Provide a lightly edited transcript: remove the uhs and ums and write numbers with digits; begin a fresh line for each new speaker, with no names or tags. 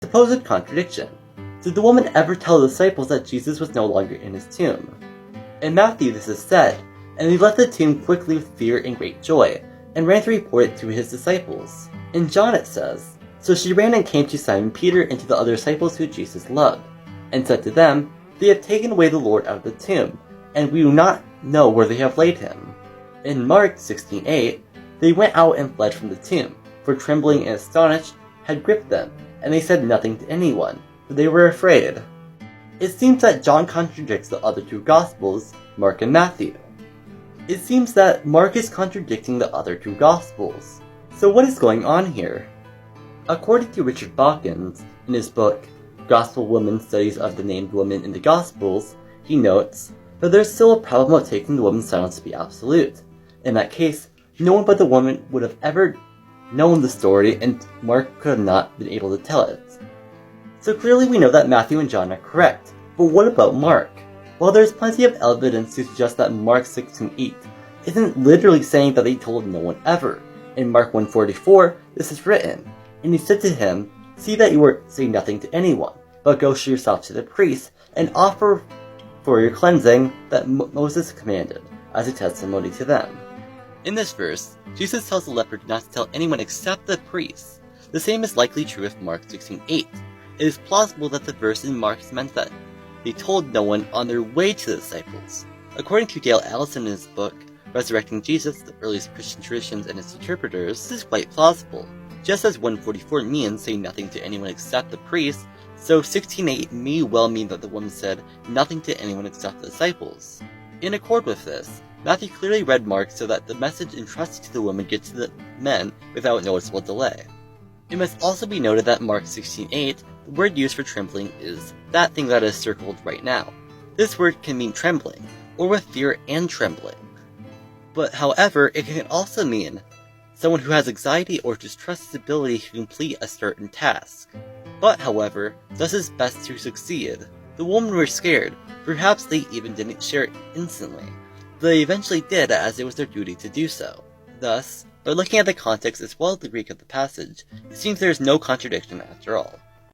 Supposed contradiction. Did the woman ever tell the disciples that Jesus was no longer in his tomb? In Matthew this is said, "And he left the tomb quickly with fear and great joy, and ran to report it to his disciples." In John it says, "So she ran and came to Simon Peter and to the other disciples who Jesus loved, and said to them, They have taken away the Lord out of the tomb, and we do not know where they have laid him." In Mark 16:8, "They went out and fled from the tomb, for trembling and astonished had gripped them, and they said nothing to anyone, for they were afraid." It seems that John contradicts the other two Gospels, Mark and Matthew. It seems that Mark is contradicting the other two Gospels. So what is going on here? According to Richard Dawkins, in his book, Gospel Women Studies of the Named Women in the Gospels, he notes that there's still a problem with taking the woman's silence to be absolute. In that case, no one but the woman would have ever known the story, and Mark could have not been able to tell it. So clearly we know that Matthew and John are correct, but what about Mark? Well, there's plenty of evidence to suggest that Mark 16:8 isn't literally saying that they told no one ever. In Mark 1:44, this is written, "And he said to him, See that you say nothing to anyone, but go show yourself to the priest, and offer for your cleansing that Moses commanded, as a testimony to them." In this verse, Jesus tells the leper not to tell anyone except the priest. The same is likely true with Mark 16:8. It is plausible that the verse in Mark meant that they told no one on their way to the disciples. According to Dale Allison in his book, Resurrecting Jesus, the Earliest Christian Traditions and its Interpreters, this is quite plausible. Just as 144 means say nothing to anyone except the priest, so 16:8 may well mean that the woman said nothing to anyone except the disciples. In accord with this, Matthew clearly read Mark so that the message entrusted to the woman gets to the men without noticeable delay. It must also be noted that Mark 16:8, the word used for trembling is that thing that is circled right now. This word can mean trembling, or with fear and trembling. But however, it can also mean someone who has anxiety or distrusts his ability to complete a certain task. But however, does his best to succeed. The women were scared, perhaps they even didn't share it instantly. They eventually did, as it was their duty to do so. Thus, by looking at the context as well as the Greek of the passage, it seems there is no contradiction after all.